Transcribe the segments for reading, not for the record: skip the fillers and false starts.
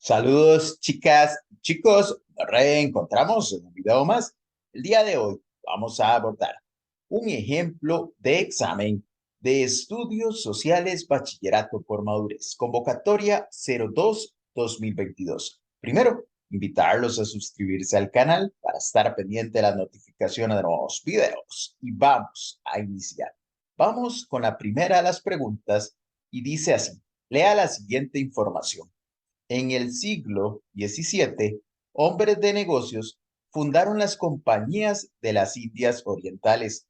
Saludos, chicas y chicos. Nos reencontramos en un video más. El día de hoy vamos a abordar un ejemplo de examen de estudios sociales bachillerato por madurez, convocatoria 02-2022. Primero, invitarlos a suscribirse al canal para estar pendiente de las notificaciones de nuevos videos. Y vamos a iniciar. Vamos con la primera de las preguntas y dice así: lea la siguiente información. En el siglo XVII, hombres de negocios fundaron las compañías de las Indias Orientales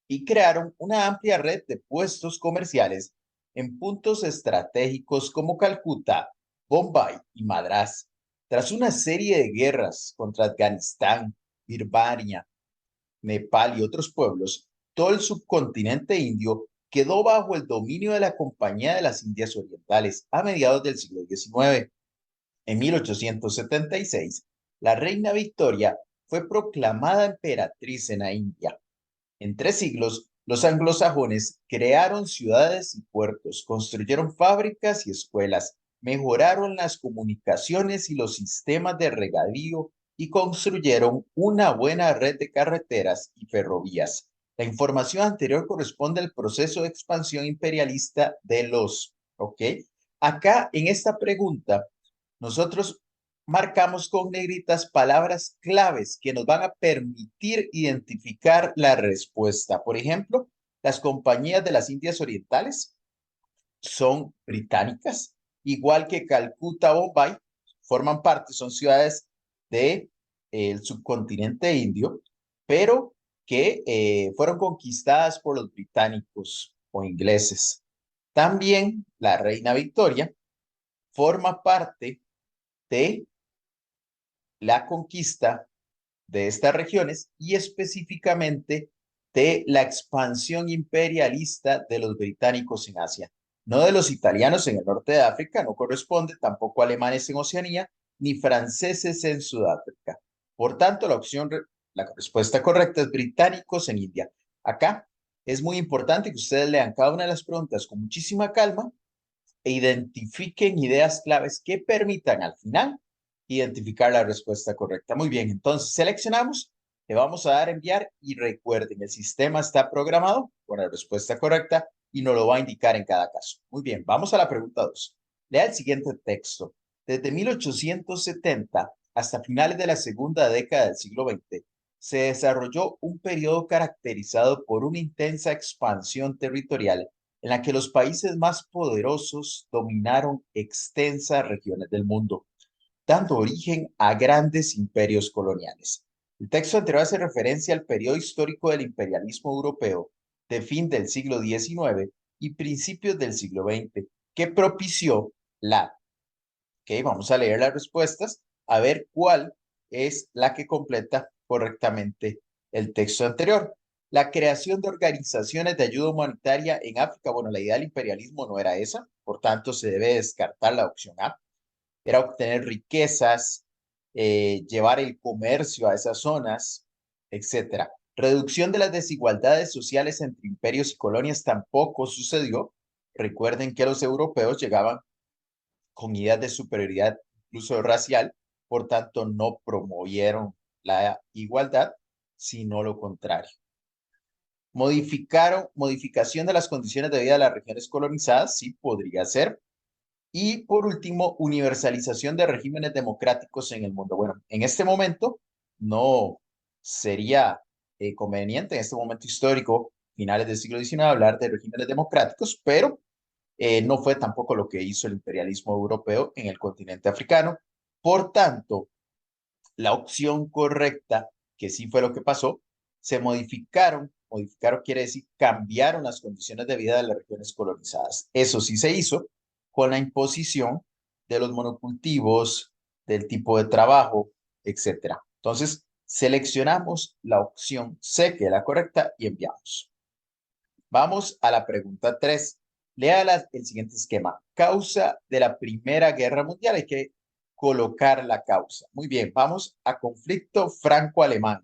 y crearon una amplia red de puestos comerciales en puntos estratégicos como Calcuta, Bombay y Madrás. Tras una serie de guerras contra Afganistán, Birmania, Nepal y otros pueblos, todo el subcontinente indio quedó bajo el dominio de la Compañía de las Indias Orientales a mediados del siglo XIX. En 1876, la reina Victoria fue proclamada emperatriz en la India. En 3 siglos, los anglosajones crearon ciudades y puertos, construyeron fábricas y escuelas, mejoraron las comunicaciones y los sistemas de regadío y construyeron una buena red de carreteras y ferrovías. La información anterior corresponde al proceso de expansión imperialista de los, ¿ok? Acá en esta pregunta nosotros marcamos con negritas palabras claves que nos van a permitir identificar la respuesta. Por ejemplo, las compañías de las Indias Orientales son británicas, igual que Calcuta, Bombay, forman parte, son ciudades del subcontinente indio, pero que fueron conquistadas por los británicos o ingleses. También la reina Victoria forma parte de la conquista de estas regiones y específicamente de la expansión imperialista de los británicos en Asia. No de los italianos en el norte de África, no corresponde, tampoco alemanes en Oceanía, ni franceses en Sudáfrica. Por tanto, la respuesta correcta es británicos en India. Acá es muy importante que ustedes lean cada una de las preguntas con muchísima calma e identifiquen ideas claves que permitan al final identificar la respuesta correcta. Muy bien, entonces seleccionamos, le vamos a dar a enviar y recuerden, el sistema está programado con la respuesta correcta y nos lo va a indicar en cada caso. Muy bien, vamos a la pregunta 2. Lea el siguiente texto. Desde 1870 hasta finales de la segunda década del siglo XX, se desarrolló un periodo caracterizado por una intensa expansión territorial en la que los países más poderosos dominaron extensas regiones del mundo, dando origen a grandes imperios coloniales. El texto anterior hace referencia al periodo histórico del imperialismo europeo de fin del siglo XIX y principios del siglo XX, que propició la. Ok, vamos a leer las respuestas, a ver cuál es la que completa correctamente el texto anterior. La creación de organizaciones de ayuda humanitaria en África. Bueno, la idea del imperialismo no era esa, por tanto se debe descartar la opción A. Era obtener riquezas, llevar el comercio a esas zonas, etcétera. Reducción de las desigualdades sociales entre imperios y colonias tampoco sucedió. Recuerden que los europeos llegaban con ideas de superioridad, incluso racial, por tanto no promovieron la igualdad, sino lo contrario. Modificación de las condiciones de vida de las regiones colonizadas, sí podría ser. Y por último, universalización de regímenes democráticos en el mundo. Bueno, en este momento no sería conveniente, en este momento histórico, finales del siglo XIX, hablar de regímenes democráticos, pero no fue tampoco lo que hizo el imperialismo europeo en el continente africano. Por tanto, la opción correcta, que sí fue lo que pasó, se modificaron quiere decir cambiaron las condiciones de vida de las regiones colonizadas. Eso sí se hizo con la imposición de los monocultivos, del tipo de trabajo, etcétera. Entonces, seleccionamos la opción C, que es la correcta, y enviamos. Vamos a la pregunta 3. Lea el siguiente esquema. Causa de la Primera Guerra Mundial. Hay que colocar la causa. Muy bien, vamos a conflicto franco-alemán.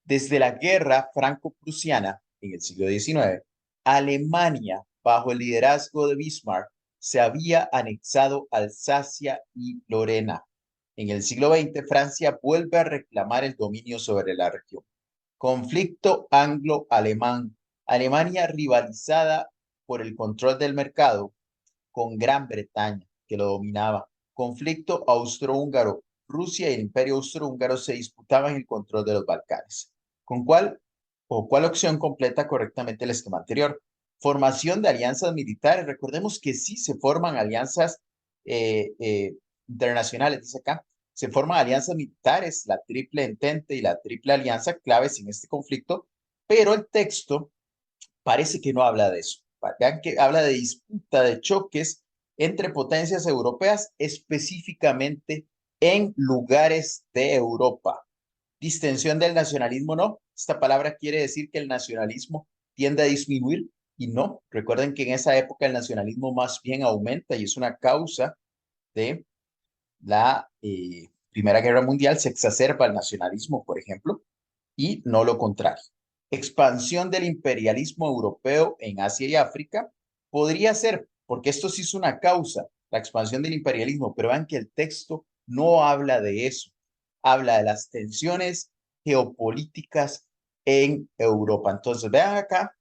Desde la guerra franco-prusiana en el siglo XIX, Alemania, bajo el liderazgo de Bismarck, se había anexado Alsacia y Lorena. En el siglo XX, Francia vuelve a reclamar el dominio sobre la región. Conflicto anglo-alemán. Alemania rivalizada por el control del mercado con Gran Bretaña, que lo dominaba. Conflicto austrohúngaro. Rusia y el Imperio austrohúngaro se disputaban el control de los Balcanes. ¿Con cuál opción completa correctamente el esquema anterior? Formación de alianzas militares. Recordemos que sí se forman alianzas eh, eh, internacionales, dice acá. Se forman alianzas militares, la Triple Entente y la Triple Alianza, claves en este conflicto, pero el texto parece que no habla de eso. Vean que habla de disputa, de choques entre potencias europeas, específicamente en lugares de Europa. Distensión del nacionalismo, no. Esta palabra quiere decir que el nacionalismo tiende a disminuir y no. Recuerden que en esa época el nacionalismo más bien aumenta y es una causa de la Primera Guerra Mundial. Se exacerba el nacionalismo, por ejemplo, y no lo contrario. Expansión del imperialismo europeo en Asia y África podría ser, porque esto sí es una causa, la expansión del imperialismo, pero vean que el texto no habla de eso, habla de las tensiones geopolíticas en Europa. Entonces, vean acá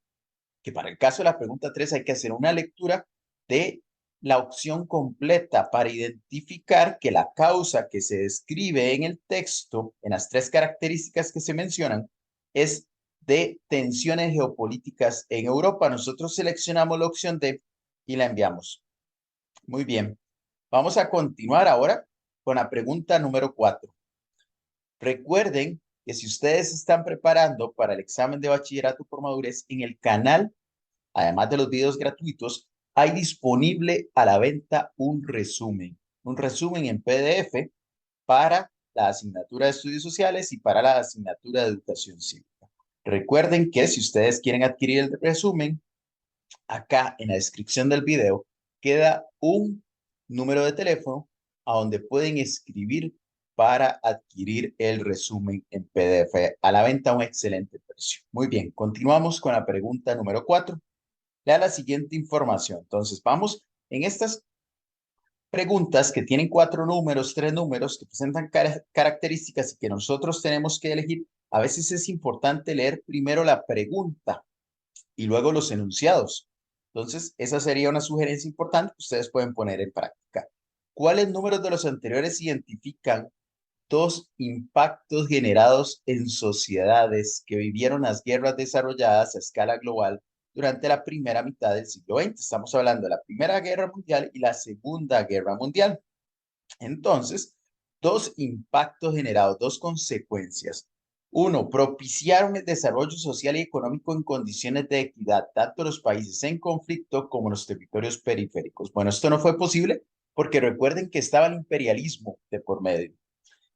que para el caso de la pregunta 3 hay que hacer una lectura de la opción completa para identificar que la causa que se describe en el texto, en las tres características que se mencionan, es de tensiones geopolíticas en Europa. Nosotros seleccionamos la opción D y la enviamos. Muy bien. Vamos a continuar ahora con la pregunta número 4. Recuerden que si ustedes están preparando para el examen de bachillerato por madurez, en el canal, además de los videos gratuitos, hay disponible a la venta un resumen en PDF para la asignatura de estudios sociales y para la asignatura de educación cívica. Recuerden que si ustedes quieren adquirir el resumen, acá en la descripción del video queda un número de teléfono a donde pueden escribir para adquirir el resumen en PDF a la venta a un excelente precio. Muy bien, continuamos con la pregunta número 4. Lea la siguiente información. Entonces, vamos en estas preguntas que tienen 4 números, 3 números, que presentan características y que nosotros tenemos que elegir. A veces es importante leer primero la pregunta y luego los enunciados. Entonces, esa sería una sugerencia importante que ustedes pueden poner en práctica. ¿Cuáles números de los anteriores identifican dos impactos generados en sociedades que vivieron las guerras desarrolladas a escala global durante la primera mitad del siglo XX? Estamos hablando de la Primera Guerra Mundial y la Segunda Guerra Mundial. Entonces, dos impactos generados, dos consecuencias. Uno, propiciaron el desarrollo social y económico en condiciones de equidad, tanto en los países en conflicto como en los territorios periféricos. Bueno, esto no fue posible porque recuerden que estaba el imperialismo de por medio.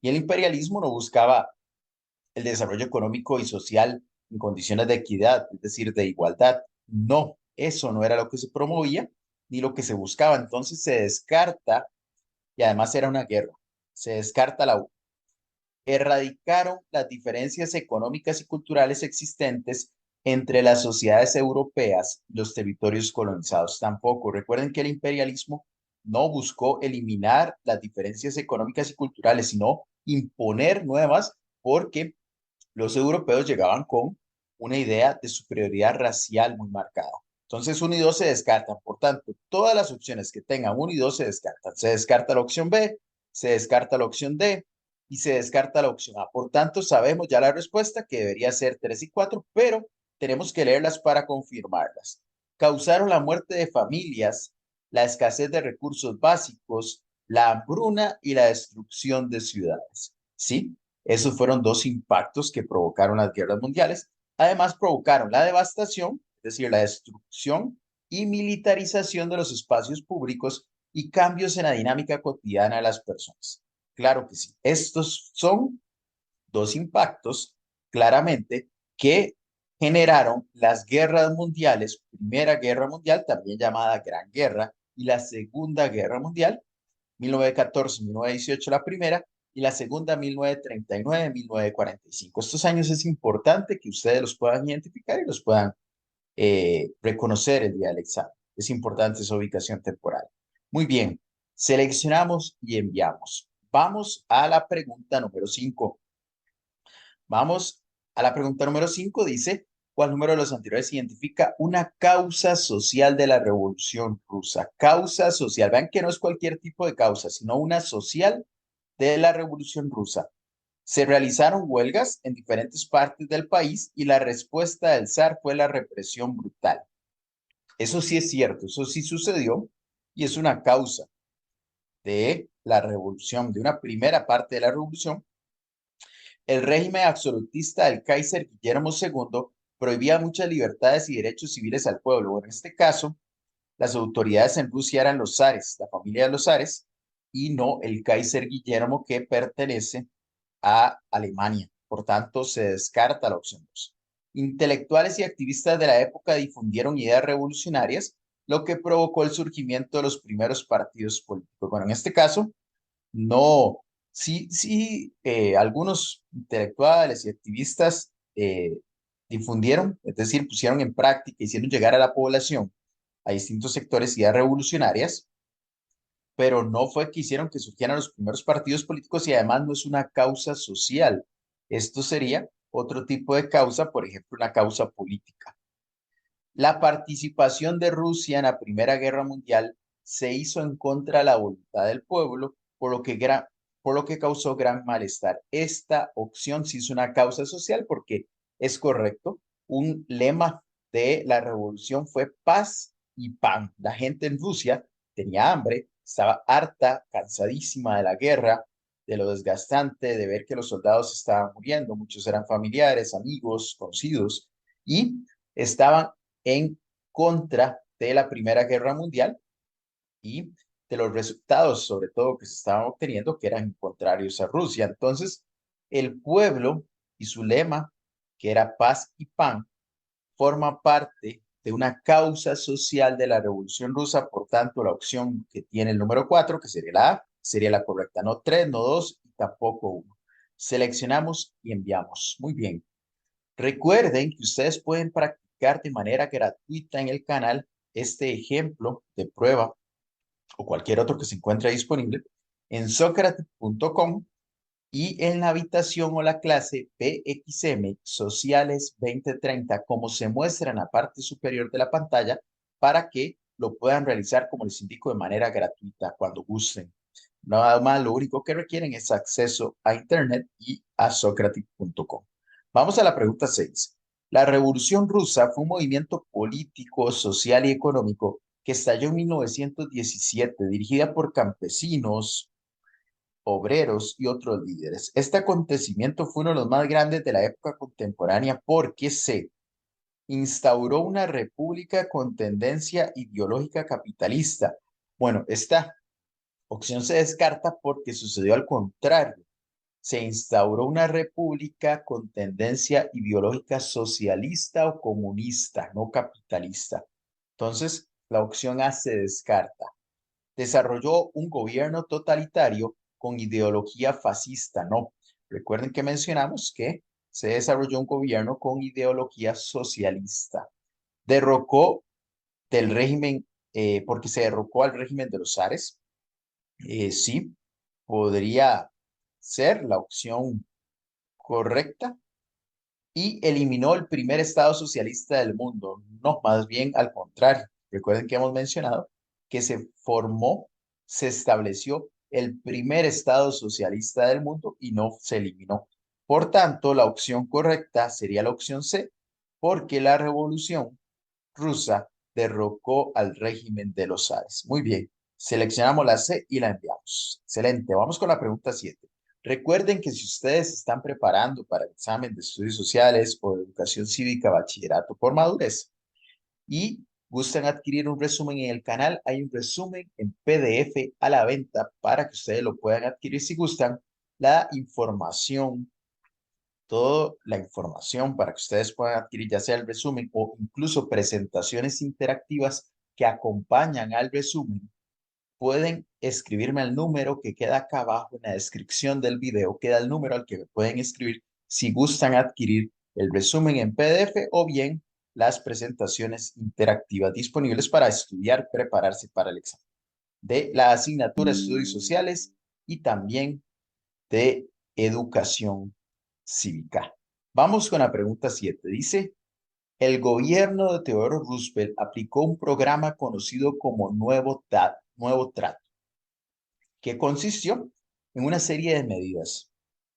Y el imperialismo no buscaba el desarrollo económico y social en condiciones de equidad, es decir, de igualdad. No, eso no era lo que se promovía ni lo que se buscaba. Entonces se descarta, y además era una guerra, se descarta la U. Erradicaron las diferencias económicas y culturales existentes entre las sociedades europeas y los territorios colonizados. Tampoco. Recuerden que el imperialismo no buscó eliminar las diferencias económicas y culturales, sino imponer nuevas porque los europeos llegaban con una idea de superioridad racial muy marcada. Entonces, 1 y 2 se descartan. Por tanto, todas las opciones que tengan 1 y 2 se descartan. Se descarta la opción B, se descarta la opción D y se descarta la opción A. Por tanto, sabemos ya la respuesta que debería ser 3 y 4, pero tenemos que leerlas para confirmarlas. Causaron la muerte de familias, la escasez de recursos básicos, la hambruna y la destrucción de ciudades. ¿Sí? Esos fueron dos impactos que provocaron las guerras mundiales. Además, provocaron la devastación, es decir, la destrucción y militarización de los espacios públicos y cambios en la dinámica cotidiana de las personas. Claro que sí. Estos son dos impactos claramente que generaron las guerras mundiales, Primera Guerra Mundial, también llamada Gran Guerra, y la Segunda Guerra Mundial, 1914-1918 la primera, y la segunda 1939-1945. Estos años es importante que ustedes los puedan identificar y los puedan reconocer el día del examen. es importante esa ubicación temporal. Muy bien, seleccionamos y enviamos. Vamos a la pregunta número 5. Vamos a la pregunta número 5. Dice, ¿cuál número de los anteriores identifica una causa social de la Revolución Rusa? Causa social. Vean que no es cualquier tipo de causa, sino una social de la Revolución Rusa. Se realizaron huelgas en diferentes partes del país y la respuesta del zar fue la represión brutal. Eso sí es cierto, eso sí sucedió y es una causa de la revolución, de una primera parte de la revolución. El régimen absolutista del Kaiser Guillermo II prohibía muchas libertades y derechos civiles al pueblo. En este caso, las autoridades en Rusia eran los zares, la familia de los zares, y no el Kaiser Guillermo que pertenece a Alemania. Por tanto, se descarta la opción 2. Intelectuales y activistas de la época difundieron ideas revolucionarias, lo que provocó el surgimiento de los primeros partidos políticos. Bueno, en este caso, no, sí, algunos intelectuales y activistas difundieron, es decir, pusieron en práctica, hicieron llegar a la población a distintos sectores ideas revolucionarias, pero no fue que hicieron que surgieran los primeros partidos políticos y además no es una causa social. Esto sería otro tipo de causa, por ejemplo, una causa política. La participación de Rusia en la Primera Guerra Mundial se hizo en contra de la voluntad del pueblo, por lo que causó gran malestar. Esta opción sí es una causa social porque es correcto. Un lema de la revolución fue paz y pan. La gente en Rusia tenía hambre, estaba harta, cansadísima de la guerra, de lo desgastante, de ver que los soldados estaban muriendo. Muchos eran familiares, amigos, conocidos, y estaban en contra de la Primera Guerra Mundial y de los resultados, sobre todo, que se estaban obteniendo, que eran contrarios a Rusia. Entonces, el pueblo y su lema, que era paz y pan, forma parte de una causa social de la Revolución Rusa. Por tanto, la opción que tiene el número 4, que sería la A, sería la correcta. No 3, no 2 y tampoco 1. Seleccionamos y enviamos. Muy bien. Recuerden que ustedes pueden practicar de manera gratuita en el canal este ejemplo de prueba o cualquier otro que se encuentre disponible en socrates.com y en la habitación o la clase PXM Sociales 2030, como se muestra en la parte superior de la pantalla, para que lo puedan realizar, como les indico, de manera gratuita cuando gusten. Nada más, lo único que requieren es acceso a Internet y a socrates.com. Vamos a la pregunta 6. La Revolución Rusa fue un movimiento político, social y económico que estalló en 1917, dirigida por campesinos, obreros y otros líderes. Este acontecimiento fue uno de los más grandes de la época contemporánea porque se instauró una república con tendencia ideológica capitalista. Bueno, esta opción se descarta porque sucedió al contrario. Se instauró una república con tendencia ideológica socialista o comunista, no capitalista. Entonces, la opción A se descarta. Desarrolló un gobierno totalitario con ideología fascista, no. Recuerden que mencionamos que se desarrolló un gobierno con ideología socialista. Derrocó del régimen, porque se derrocó al régimen de los zares. Sí, podría ser la opción correcta. Y eliminó el primer estado socialista del mundo. No, más bien al contrario. Recuerden que hemos mencionado que se formó, se estableció el primer estado socialista del mundo y no se eliminó. Por tanto, la opción correcta sería la opción C, porque la revolución rusa derrocó al régimen de los zares. Muy bien, seleccionamos la C y la enviamos. Excelente, vamos con la pregunta 7. Recuerden que si ustedes se están preparando para el examen de estudios sociales o de educación cívica, bachillerato por madurez y gustan adquirir un resumen en el canal, hay un resumen en PDF a la venta para que ustedes lo puedan adquirir si gustan. La información, toda la información para que ustedes puedan adquirir ya sea el resumen o incluso presentaciones interactivas que acompañan al resumen, pueden escribirme al número que queda acá abajo en la descripción del video. Queda el número al que me pueden escribir si gustan adquirir el resumen en PDF o bien las presentaciones interactivas disponibles para estudiar, prepararse para el examen de la asignatura de Estudios Sociales y también de Educación Cívica. Vamos con la pregunta 7. Dice, el gobierno de Theodore Roosevelt aplicó un programa conocido como Nuevo Trato, que consistió en una serie de medidas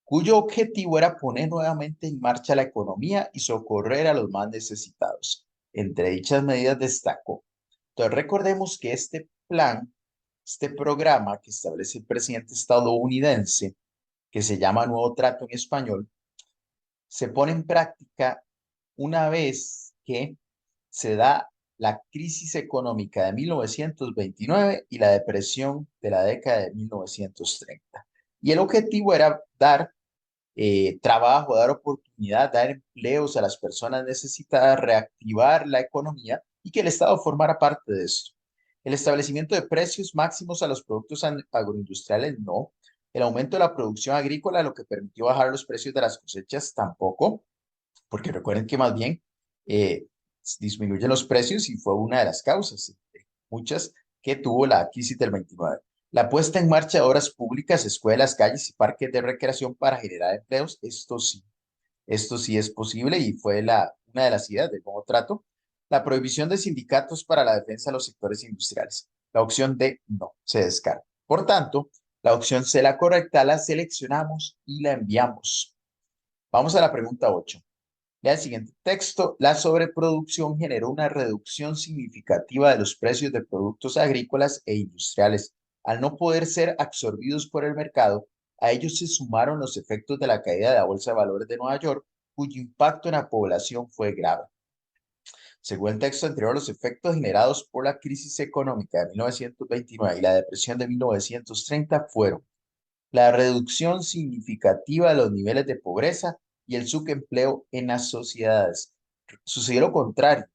cuyo objetivo era poner nuevamente en marcha la economía y socorrer a los más necesitados. Entre dichas medidas destacó. Entonces recordemos que este plan, este programa que establece el presidente estadounidense, que se llama Nuevo Trato en español, se pone en práctica una vez que se da la crisis económica de 1929 y la depresión de la década de 1930. Y el objetivo era dar trabajo, dar oportunidad, dar empleos a las personas necesitadas, reactivar la economía y que el Estado formara parte de esto. El establecimiento de precios máximos a los productos agroindustriales, no. El aumento de la producción agrícola, lo que permitió bajar los precios de las cosechas, tampoco, porque recuerden que más bien eh, disminuyen los precios y fue una de las causas, muchas, que tuvo la crisis del 29. La puesta en marcha de obras públicas, escuelas, calles y parques de recreación para generar empleos, esto sí es posible y fue una de las ideas del nuevo trato. La prohibición de sindicatos para la defensa de los sectores industriales. La opción D no, se descarta. Por tanto, la opción C, la correcta, la seleccionamos y la enviamos. Vamos a la pregunta 8. Lea el siguiente texto. La sobreproducción generó una reducción significativa de los precios de productos agrícolas e industriales. Al no poder ser absorbidos por el mercado, a ellos se sumaron los efectos de la caída de la Bolsa de Valores de Nueva York, cuyo impacto en la población fue grave. Según el texto anterior, los efectos generados por la crisis económica de 1929 y la depresión de 1930 fueron la reducción significativa de los niveles de pobreza y el subempleo en las sociedades. Sucedió lo contrario.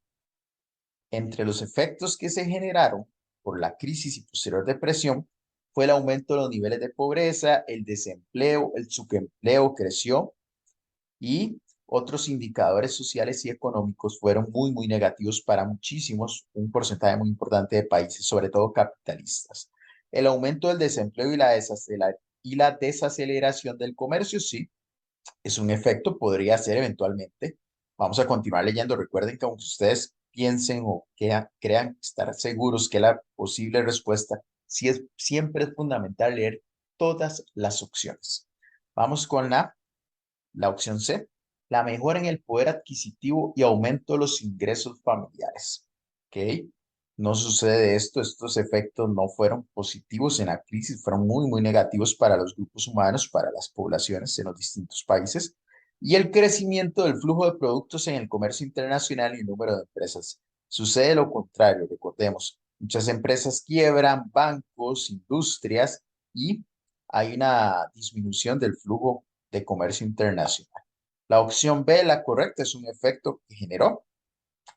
Entre los efectos que se generaron por la crisis y posterior depresión fue el aumento de los niveles de pobreza, el desempleo, el subempleo creció y otros indicadores sociales y económicos fueron muy negativos para muchísimos, un porcentaje muy importante de países, sobre todo capitalistas. El aumento del desempleo y la desaceleración del comercio, sí, es un efecto, podría ser eventualmente. Vamos a continuar leyendo. Recuerden que aunque ustedes piensen o crean estar seguros que la posible respuesta, sí es, siempre es fundamental leer todas las opciones. Vamos con la opción C, la mejora en el poder adquisitivo y aumento de los ingresos familiares. ¿Ok? No sucede esto, estos efectos no fueron positivos en la crisis, fueron muy negativos para los grupos humanos, para las poblaciones en los distintos países. Y el crecimiento del flujo de productos en el comercio internacional y el número de empresas. Sucede lo contrario, recordemos, muchas empresas quiebran, bancos, industrias, y hay una disminución del flujo de comercio internacional. La opción B, la correcta, es un efecto que generó.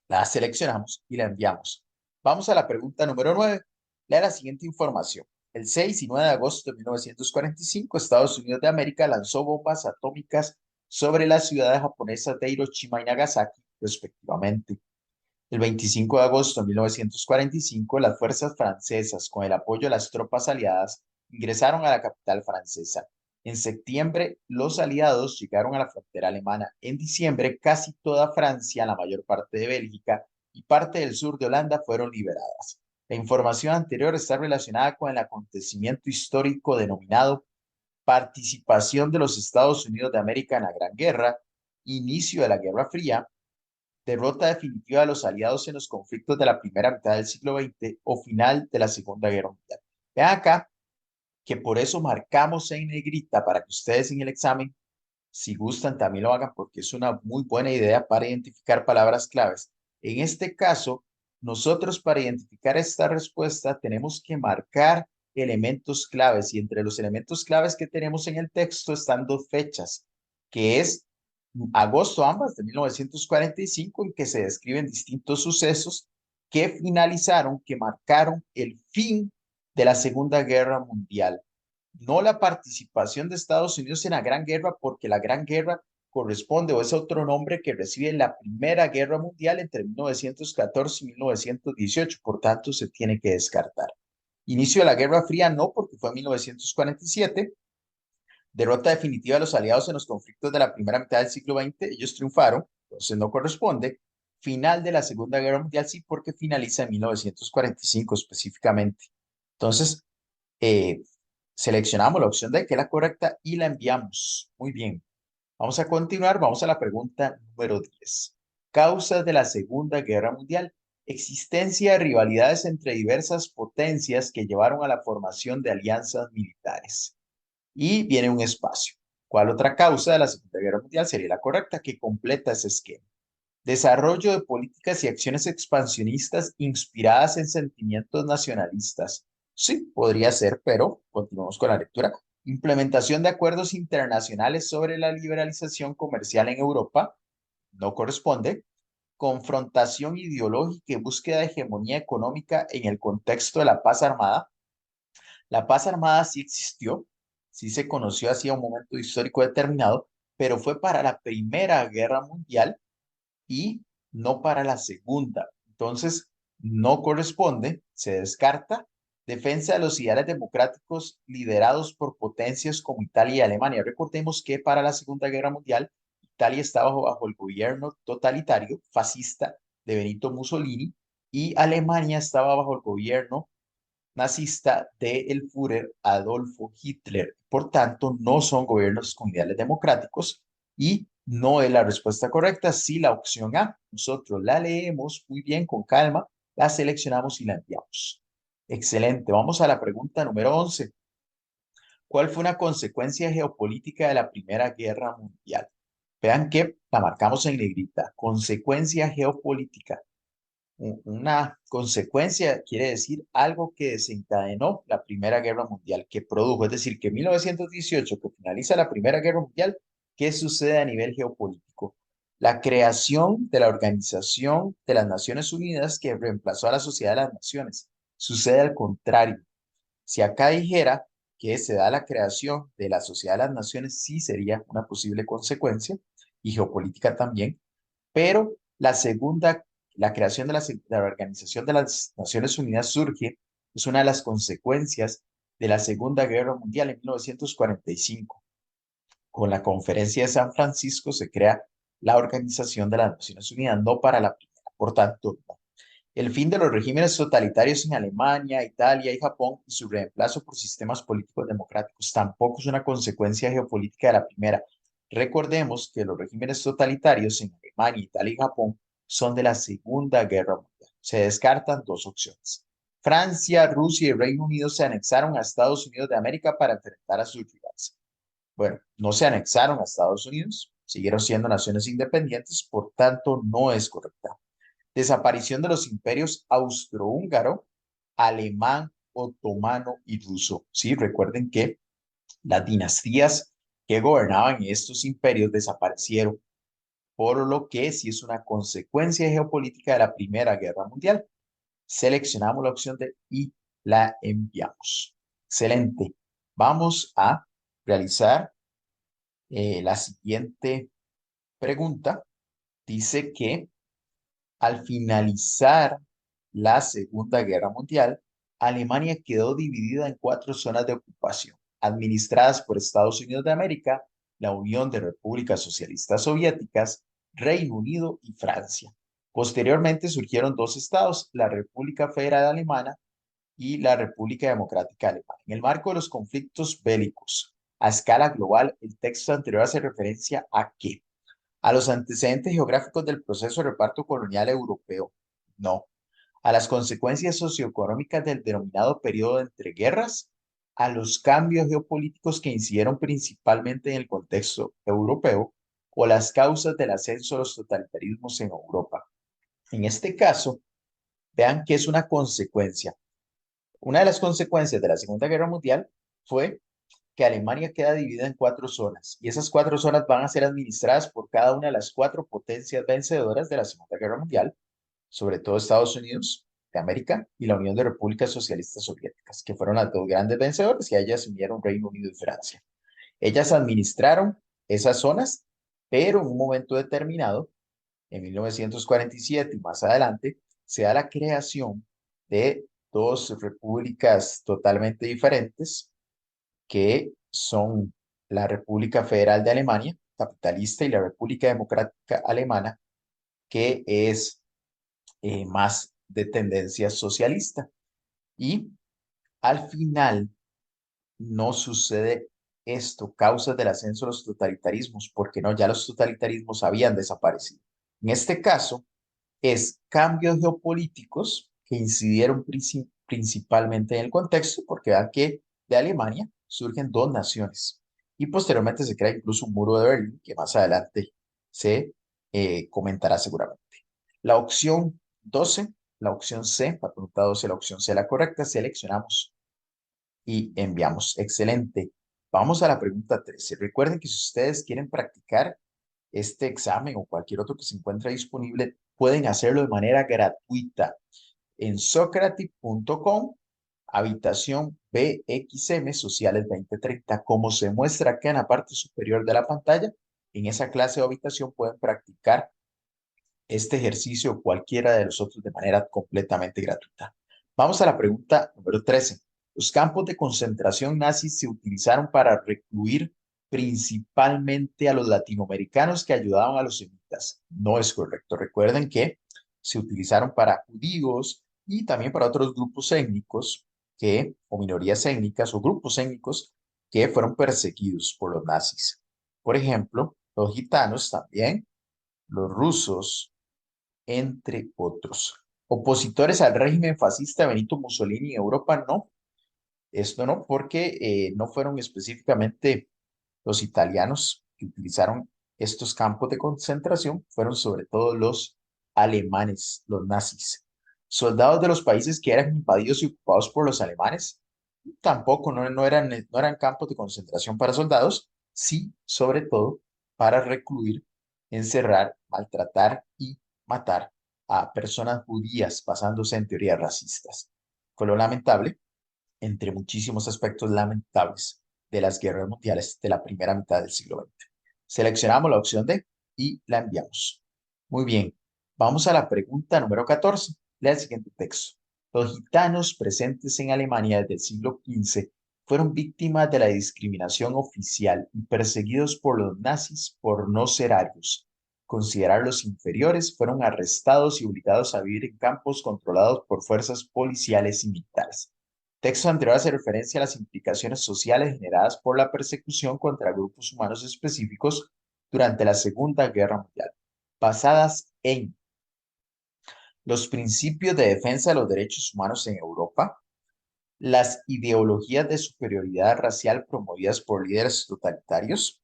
La seleccionamos y la enviamos. Vamos a la pregunta número 9. Lea la siguiente información. El 6 y 9 de agosto de 1945, Estados Unidos de América lanzó bombas atómicas sobre las ciudades japonesas de Hiroshima y Nagasaki, respectivamente. El 25 de agosto de 1945, las fuerzas francesas, con el apoyo de las tropas aliadas, ingresaron a la capital francesa. En septiembre, los aliados llegaron a la frontera alemana. En diciembre, casi toda Francia, la mayor parte de Bélgica y parte del sur de Holanda fueron liberadas. La información anterior está relacionada con el acontecimiento histórico denominado participación de los Estados Unidos de América en la Gran Guerra, inicio de la Guerra Fría, derrota definitiva de los aliados en los conflictos de la primera mitad del siglo XX o final de la Segunda Guerra Mundial. Vean acá que por eso marcamos en negrita para que ustedes en el examen, si gustan, también lo hagan porque es una muy buena idea para identificar palabras claves. En este caso, nosotros para identificar esta respuesta tenemos que marcar elementos claves y entre los elementos claves que tenemos en el texto están dos fechas, que es agosto ambas de 1945, en que se describen distintos sucesos que finalizaron, que marcaron el fin de la Segunda Guerra Mundial. No la participación de Estados Unidos en la Gran Guerra, porque la Gran Guerra corresponde o es otro nombre que recibe la Primera Guerra Mundial entre 1914 y 1918, por tanto se tiene que descartar. Inicio de la Guerra Fría no, porque fue en 1947. Derrota definitiva de los aliados en los conflictos de la primera mitad del siglo XX, ellos triunfaron, entonces no corresponde. Final de la Segunda Guerra Mundial sí, porque finaliza en 1945 específicamente. Entonces, eh, seleccionamos la opción D, que es la correcta, y la enviamos. Muy bien. Vamos a continuar, vamos a la pregunta número 10. Causas de la Segunda Guerra Mundial. Existencia de rivalidades entre diversas potencias que llevaron a la formación de alianzas militares. Y viene un espacio. ¿Cuál otra causa de la Segunda Guerra Mundial sería la correcta que completa ese esquema? Desarrollo de políticas y acciones expansionistas inspiradas en sentimientos nacionalistas. Sí, podría ser, pero continuamos con la lectura. Implementación de acuerdos internacionales sobre la liberalización comercial en Europa. No corresponde. Confrontación ideológica y búsqueda de hegemonía económica en el contexto de la paz armada. La paz armada sí existió, sí se conoció hacia un momento histórico determinado, pero fue para la Primera Guerra Mundial y no para la Segunda. Entonces, no corresponde, se descarta. Defensa de los ideales democráticos liderados por potencias como Italia y Alemania. Recordemos que para la Segunda Guerra Mundial, Italia estaba bajo el gobierno totalitario, fascista de Benito Mussolini, y Alemania estaba bajo el gobierno nazista del Führer Adolfo Hitler. Por tanto, no son gobiernos con ideales democráticos y no es la respuesta correcta. Sí, la opción A. Nosotros la leemos muy bien, con calma, la seleccionamos y la enviamos. Excelente. Vamos a la pregunta número 11. ¿Cuál fue una consecuencia geopolítica de la Primera Guerra Mundial? Vean que la marcamos en negrita. Consecuencia geopolítica. Una consecuencia quiere decir algo que desencadenó la Primera Guerra Mundial, que produjo, es decir, que en 1918, que finaliza la Primera Guerra Mundial, ¿qué sucede a nivel geopolítico? La creación de la Organización de las Naciones Unidas que reemplazó a la Sociedad de las Naciones. Sucede al contrario. Si acá dijera que se da la creación de la Sociedad de las Naciones, sí sería una posible consecuencia, y geopolítica también, pero la creación de la Organización de las Naciones Unidas surge, es una de las consecuencias de la Segunda Guerra Mundial en 1945. Con la Conferencia de San Francisco se crea la Organización de las Naciones Unidas, no para la primera, por tanto, no. El fin de los regímenes totalitarios en Alemania, Italia y Japón y su reemplazo por sistemas políticos democráticos tampoco es una consecuencia geopolítica de la primera. Recordemos que los regímenes totalitarios en Alemania, Italia y Japón son de la Segunda Guerra Mundial. Se descartan dos opciones. Francia, Rusia y Reino Unido se anexaron a Estados Unidos de América para enfrentar a sus rivales. Bueno, no se anexaron a Estados Unidos, siguieron siendo naciones independientes, por tanto no es correcta. Desaparición de los imperios austrohúngaro, alemán, otomano y ruso. Sí, recuerden que las dinastías que gobernaban estos imperios desaparecieron, por lo que sí es una consecuencia geopolítica de la Primera Guerra Mundial. Seleccionamos la opción D y la enviamos. Excelente. Vamos a realizar la siguiente pregunta. Dice que al finalizar la Segunda Guerra Mundial, Alemania quedó dividida en cuatro zonas de ocupación, administradas por Estados Unidos de América, la Unión de Repúblicas Socialistas Soviéticas, Reino Unido y Francia. Posteriormente surgieron dos estados, la República Federal Alemana y la República Democrática Alemana. En el marco de los conflictos bélicos a escala global, el texto anterior hace referencia a qué? A los antecedentes geográficos del proceso de reparto colonial europeo. No. A las consecuencias socioeconómicas del denominado periodo de entreguerras, a los cambios geopolíticos que incidieron principalmente en el contexto europeo o las causas del ascenso de los totalitarismos en Europa. En este caso, vean que es una consecuencia. Una de las consecuencias de la Segunda Guerra Mundial fue que Alemania queda dividida en cuatro zonas y esas cuatro zonas van a ser administradas por cada una de las cuatro potencias vencedoras de la Segunda Guerra Mundial, sobre todo Estados Unidos de América y la Unión de Repúblicas Socialistas Soviéticas, que fueron las dos grandes vencedoras y a ellas se unieron Reino Unido y Francia. Ellas administraron esas zonas, pero en un momento determinado, en 1947 y más adelante, se da la creación de dos repúblicas totalmente diferentes, que son la República Federal de Alemania, capitalista, y la República Democrática Alemana, que es más de tendencia socialista. Y al final no sucede esto, causas del ascenso de los totalitarismos, porque no, ya los totalitarismos habían desaparecido. En este caso, es cambios geopolíticos que incidieron principalmente en el contexto, porque vean que de Alemania surgen dos naciones y posteriormente se crea incluso un muro de Berlín, que más adelante se comentará seguramente. La opción 12, la opción C, la pregunta 12, la opción C, la correcta, seleccionamos y enviamos. Excelente. Vamos a la pregunta 13. Recuerden que si ustedes quieren practicar este examen o cualquier otro que se encuentre disponible, pueden hacerlo de manera gratuita en socrative.com, habitación BXM Sociales 2030. Como se muestra acá en la parte superior de la pantalla, en esa clase o habitación pueden practicar este ejercicio o cualquiera de los otros de manera completamente gratuita. Vamos a la pregunta número 13. Los campos de concentración nazis se utilizaron para recluir principalmente a los latinoamericanos que ayudaban a los semitas. No es correcto. Recuerden que se utilizaron para judíos y también para otros grupos étnicos o minorías étnicas o grupos étnicos que fueron perseguidos por los nazis. Por ejemplo, los gitanos también, los rusos, entre otros. Opositores al régimen fascista de Benito Mussolini en Europa, no. Esto no, porque no fueron específicamente los italianos que utilizaron estos campos de concentración, fueron sobre todo los alemanes, los nazis. Soldados de los países que eran invadidos y ocupados por los alemanes, tampoco no eran campos de concentración para soldados, sí, sobre todo para recluir, encerrar, maltratar y matar a personas judías basándose en teorías racistas. Fue lo lamentable, entre muchísimos aspectos lamentables, de las guerras mundiales de la primera mitad del siglo XX. Seleccionamos la opción D y la enviamos. Muy bien, vamos a la pregunta número 14. Lea el siguiente texto. Los gitanos presentes en Alemania desde el siglo XV fueron víctimas de la discriminación oficial y perseguidos por los nazis por no ser arios. Considerados inferiores, fueron arrestados y obligados a vivir en campos controlados por fuerzas policiales y militares. Texto anterior hace referencia a las implicaciones sociales generadas por la persecución contra grupos humanos específicos durante la Segunda Guerra Mundial, basadas en los principios de defensa de los derechos humanos en Europa, las ideologías de superioridad racial promovidas por líderes totalitarios,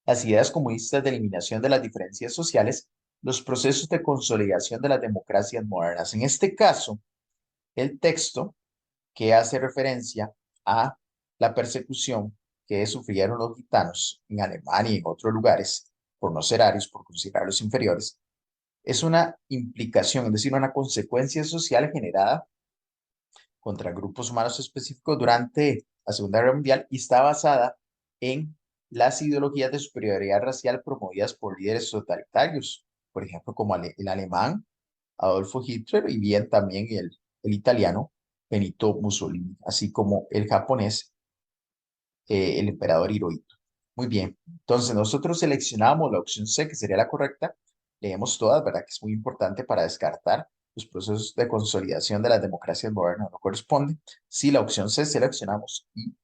las ideas comunistas de eliminación de las diferencias sociales, los procesos de consolidación de las democracias modernas. En este caso, el texto que hace referencia a la persecución que sufrieron los gitanos en Alemania y en otros lugares por no ser arios, por considerarlos inferiores, es una implicación, es decir, una consecuencia social generada contra grupos humanos específicos durante la Segunda Guerra Mundial y está basada en las ideologías de superioridad racial promovidas por líderes totalitarios, por ejemplo, como el alemán Adolfo Hitler y bien también el italiano Benito Mussolini, así como el japonés, el emperador Hirohito. Muy bien, entonces nosotros seleccionamos la opción C, que sería la correcta. Leemos todas, ¿verdad? Que es muy importante para descartar los procesos de consolidación de las democracias modernas no corresponden. Sí, la opción C seleccionamos y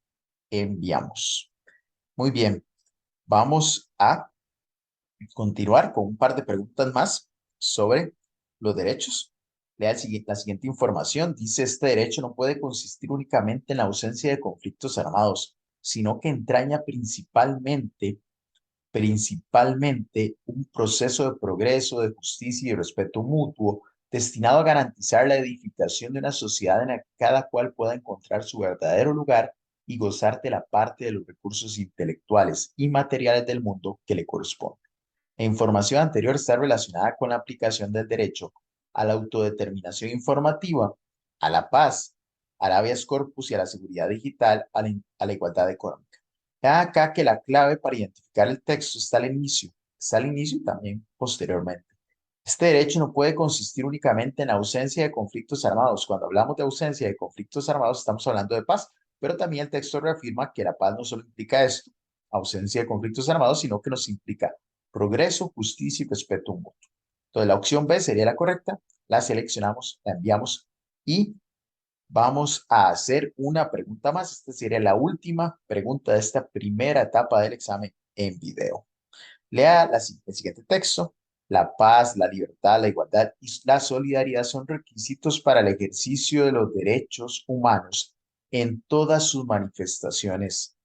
enviamos. Muy bien, vamos a continuar con un par de preguntas más sobre los derechos. Lea la siguiente información. Dice, este derecho no puede consistir únicamente en la ausencia de conflictos armados, sino que entraña principalmente un proceso de progreso, de justicia y de respeto mutuo, destinado a garantizar la edificación de una sociedad en la que cada cual pueda encontrar su verdadero lugar y gozar de la parte de los recursos intelectuales y materiales del mundo que le corresponde. La información anterior está relacionada con la aplicación del derecho a la autodeterminación informativa, a la paz, al habeas corpus y a la seguridad digital, a la igualdad económica. Vean acá que la clave para identificar el texto está al inicio. Está al inicio y también posteriormente. Este derecho no puede consistir únicamente en ausencia de conflictos armados. Cuando hablamos de ausencia de conflictos armados, estamos hablando de paz, pero también el texto reafirma que la paz no solo implica esto, ausencia de conflictos armados, sino que nos implica progreso, justicia y respeto mutuo. Entonces, la opción B sería la correcta, la seleccionamos, la enviamos y vamos a hacer una pregunta más. Esta sería la última pregunta de esta primera etapa del examen en video. Lea el siguiente texto. La paz, la libertad, la igualdad y la solidaridad son requisitos para el ejercicio de los derechos humanos en todas sus manifestaciones.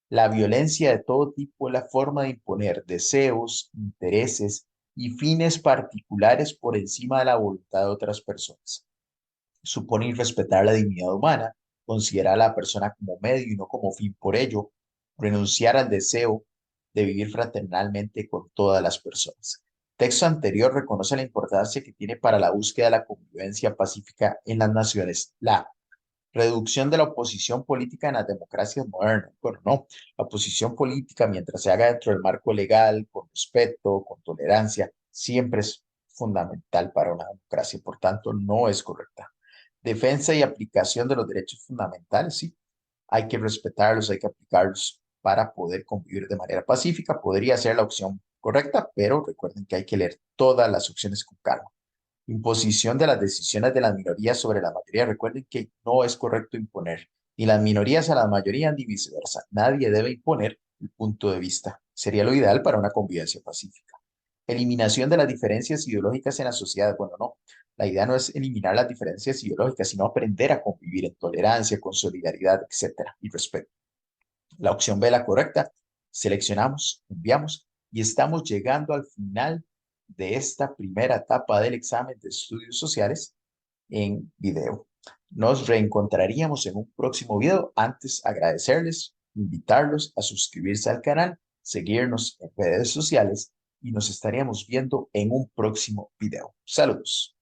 La violencia de todo tipo es la forma de imponer deseos, intereses y fines particulares por encima de la voluntad de otras personas. Supone irrespetar la dignidad humana, considerar a la persona como medio y no como fin por ello, renunciar al deseo de vivir fraternalmente con todas las personas. El texto anterior reconoce la importancia que tiene para la búsqueda de la convivencia pacífica en las naciones. La reducción de la oposición política en las democracias modernas. Bueno, no, la oposición política, mientras se haga dentro del marco legal, con respeto, con tolerancia, siempre es fundamental para una democracia, por tanto, no es correcta. Defensa y aplicación de los derechos fundamentales, sí, hay que respetarlos, hay que aplicarlos para poder convivir de manera pacífica. Podría ser la opción correcta, pero recuerden que hay que leer todas las opciones con calma. Imposición de las decisiones de las minorías sobre la mayoría. Recuerden que no es correcto imponer ni las minorías a las mayorías ni viceversa. Nadie debe imponer el punto de vista. Sería lo ideal para una convivencia pacífica. Eliminación de las diferencias ideológicas en la sociedad. Bueno, no. La idea no es eliminar las diferencias ideológicas, sino aprender a convivir en tolerancia, con solidaridad, etcétera, y respeto. La opción B, la correcta. Seleccionamos, enviamos y estamos llegando al final de esta primera etapa del examen de estudios sociales en video. Nos reencontraríamos en un próximo video. Antes, agradecerles, invitarlos a suscribirse al canal, seguirnos en redes sociales y nos estaríamos viendo en un próximo video. Saludos.